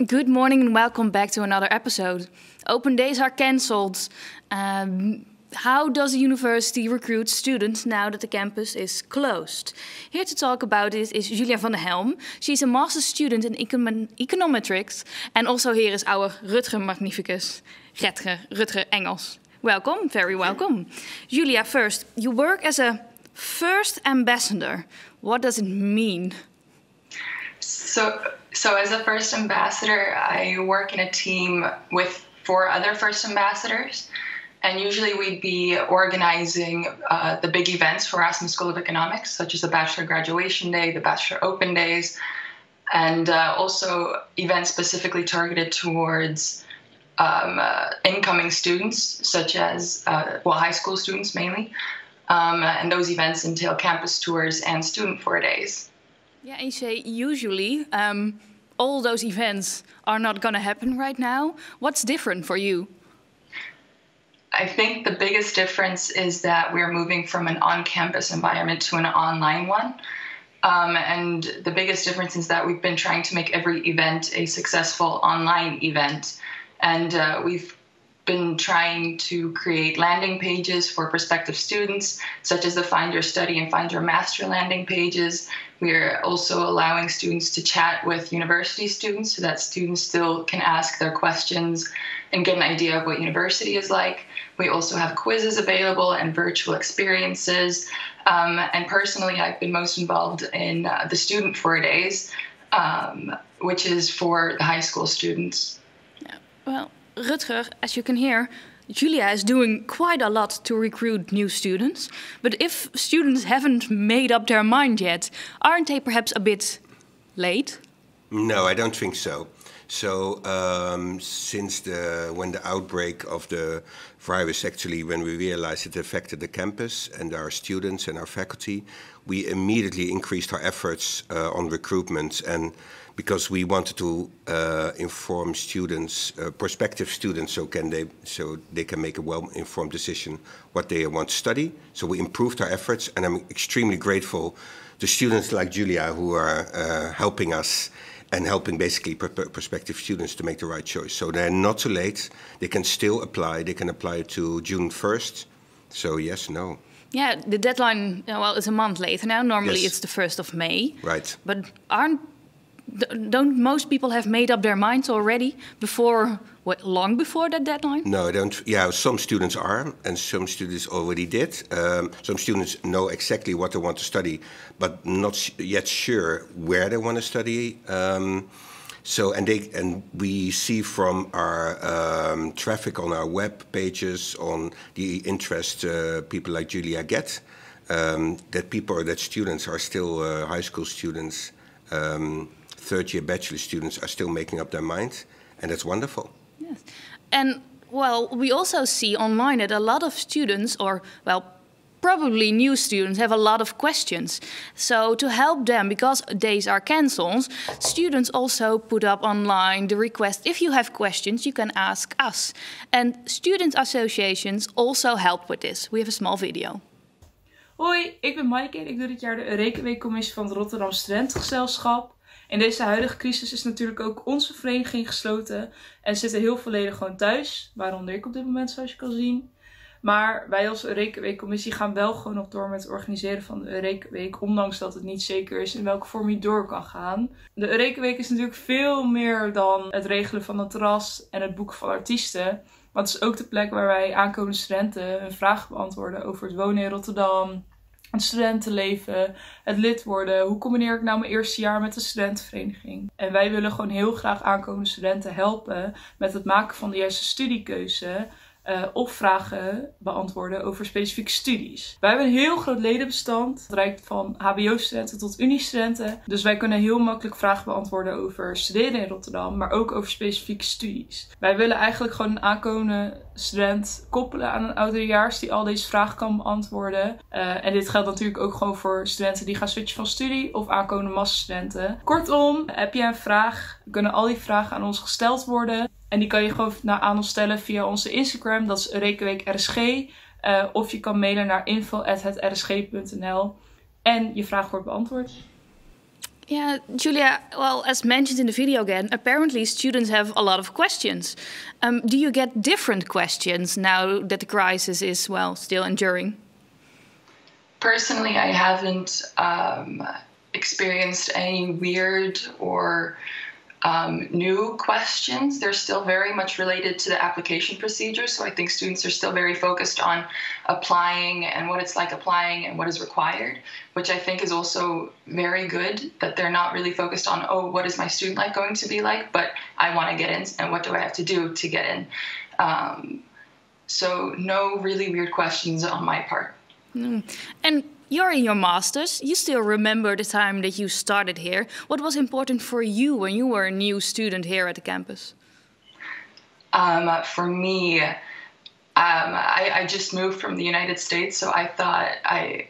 Good morning and welcome back to another episode. Open days are cancelled. How does the university recruit students now that the campus is closed? Here to talk about it is Julia van der Helm. She's a master's student in econometrics. And also here is our Rutger magnificus, Rutger Engels. Welcome, very welcome. Julia, first, you work as a first ambassador. What does it mean? So as a first ambassador, I work in a team with 4 other first ambassadors. And usually we'd be organizing the big events for Erasmus School of Economics, such as the Bachelor Graduation Day, the Bachelor Open Days, and also events specifically targeted towards incoming students, such as, high school students mainly. And those events entail campus tours and student 4 days. Yeah, and you say usually all those events are not going to happen right now. What's different for you? I think the biggest difference is that we're moving from an on-campus environment to an online one. And the biggest difference is that we've been trying to make every event a successful online event. And we've been trying to create landing pages for prospective students, such as the Find Your Study and Find Your Master landing pages. We're also allowing students to chat with university students so that students still can ask their questions and get an idea of what university is like. We also have quizzes available and virtual experiences. And personally, I've been most involved in the student 4 days, which is for the high school students. Yeah, well, Rutger, as you can hear, Julia is doing quite a lot to recruit new students. But if students haven't made up their mind yet, aren't they perhaps a bit late? No, I don't think so. So since when the outbreak of the virus, actually, when we realized it affected the campus and our students and our faculty, we immediately increased our efforts on recruitment, and because we wanted to inform students, prospective students, so they can make a well-informed decision what they want to study. So we improved our efforts, and I'm extremely grateful to students like Julia who are helping us and helping basically prospective students to make the right choice. So they're not too late. They can still apply. They can apply to June 1st. So yes, no. Yeah, the deadline, well, it's a month later now. Normally Yes. it's the 1st of May. Right. But don't most people have made up their minds already before, long before that deadline? No, I don't. Yeah, some students are, and some students already did. Some students know exactly what they want to study, but not yet sure where they want to study. And we see from our traffic on our web pages, on the interest people like Julia get, that students are still high school students. Third-year bachelor students are still making up their mind, and that's wonderful. Yes. And, well, we also see online that a lot of students, or, well, probably new students, have a lot of questions. So to help them, because days are cancelled, students also put up online the request, if you have questions, you can ask us. And student associations also help with this. We have a small video. Hoi, ik ben Maaike en ik doe dit jaar de Rekenweekcommissie van het Rotterdam Studentengezelschap. In deze huidige crisis is natuurlijk ook onze vereniging gesloten en zitten heel veel leden gewoon thuis, waaronder ik op dit moment zoals je kan zien. Maar wij als Rekenweekcommissie gaan wel gewoon nog door met het organiseren van de Rekenweek, ondanks dat het niet zeker is in welke vorm je door kan gaan. De Rekenweek is natuurlijk veel meer dan het regelen van een terras en het boeken van artiesten. Maar het is ook de plek waar wij aankomende studenten hun vragen beantwoorden over het wonen in Rotterdam, het studentenleven, het lid worden. Hoe combineer ik nou mijn eerste jaar met de studentenvereniging? En wij willen gewoon heel graag aankomende studenten helpen met het maken van de juiste studiekeuze. Of vragen beantwoorden over specifieke studies. Wij hebben een heel groot ledenbestand. Het reikt van hbo-studenten tot uni-studenten. Dus wij kunnen heel makkelijk vragen beantwoorden over studeren in Rotterdam, maar ook over specifieke studies. Wij willen eigenlijk gewoon een aankomende student koppelen aan een ouderejaars die al deze vragen kan beantwoorden. En dit geldt natuurlijk ook gewoon voor studenten die gaan switchen van studie of aankomende masterstudenten. Kortom, heb je een vraag, kunnen al die vragen aan ons gesteld worden. En die kan je gewoon aan ons stellen via onze Instagram, dat is rekenweekrsg. Of je kan mailen naar info@hetrsg.nl en je vraag wordt beantwoord. Yeah, Julia, well, as mentioned in the video again, apparently students have a lot of questions. Do you get different questions now that the crisis is, well, still enduring? Personally, I haven't experienced any weird or new questions. They're still very much related to the application procedure. So I think students are still very focused on applying and what it's like applying and what is required, which I think is also very good, that they're not really focused on, oh, what is my student life going to be like, but I want to get in and what do I have to do to get in? So no really weird questions on my part. And you're in your master's. You still remember the time that you started here. What was important for you when you were a new student here at the campus? For me, I just moved from the United States, so I thought I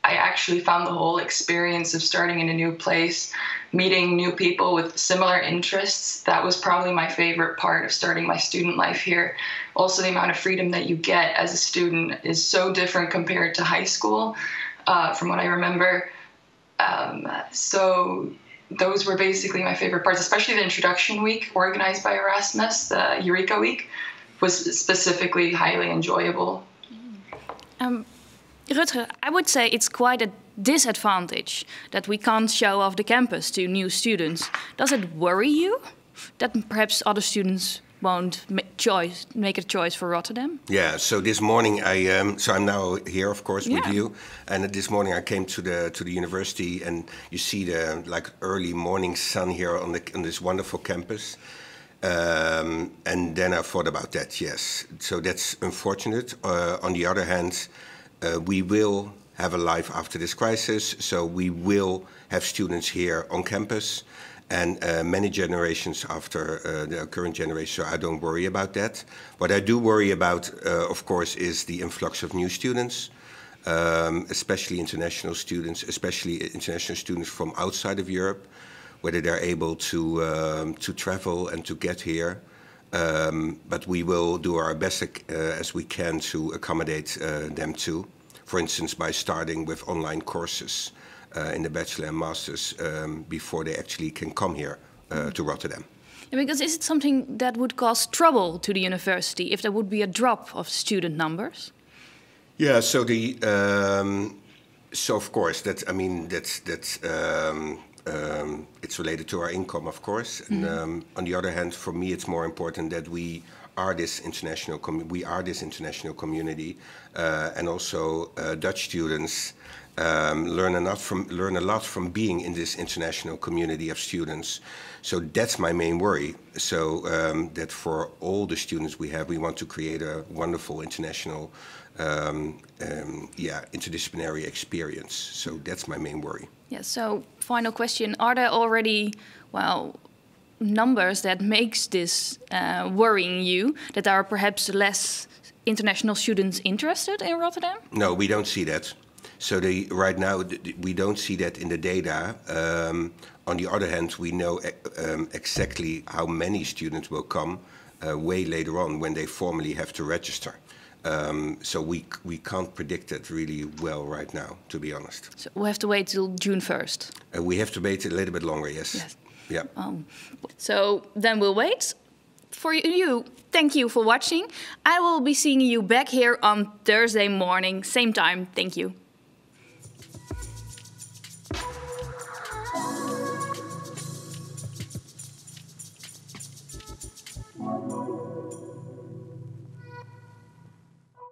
actually found the whole experience of starting in a new place, meeting new people with similar interests. That was probably my favorite part of starting my student life here. Also, the amount of freedom that you get as a student is so different compared to high school, from what I remember. So those were basically my favorite parts, especially the introduction week organized by Erasmus, the Eureka Week, was specifically highly enjoyable. Rutger, I would say it's quite a disadvantage that we can't show off the campus to new students. Does it worry you that perhaps other students won't make a choice for Rotterdam? Yeah. So this morning I'm now here, of course, with you. And this morning I came to the university, and you see the early morning sun here on this wonderful campus. And then I thought about that. Yes. So that's unfortunate. On the other hand, we will have a life after this crisis, so we will have students here on campus, and many generations after the current generation, so I don't worry about that. What I do worry about, of course, is the influx of new students, especially international students, especially international students from outside of Europe, whether they're able to travel and to get here. But we will do our best as we can to accommodate them too. For instance, by starting with online courses in the bachelor and masters before they actually can come here to Rotterdam. Yeah, because is it something that would cause trouble to the university if there would be a drop of student numbers? Yeah. So so of course that's it's related to our income, of course. And on the other hand, for me, it's more important that we are this international community, and also Dutch students learn a lot from being in this international community of students. So that's my main worry. So that for all the students we have, we want to create a wonderful international, interdisciplinary experience. So that's my main worry. Yeah. So final question: are there already, numbers that makes this worrying you, that are perhaps less international students interested in Rotterdam? No, we don't see that. So right now we don't see that in the data. On the other hand, we know exactly how many students will come way later on when they formally have to register. So we can't predict it really well right now, to be honest. So we have to wait till June 1st? We have to wait a little bit longer, yes. Yeah. So then we'll wait. For you, thank you for watching. I will be seeing you back here on Thursday morning, same time. Thank you.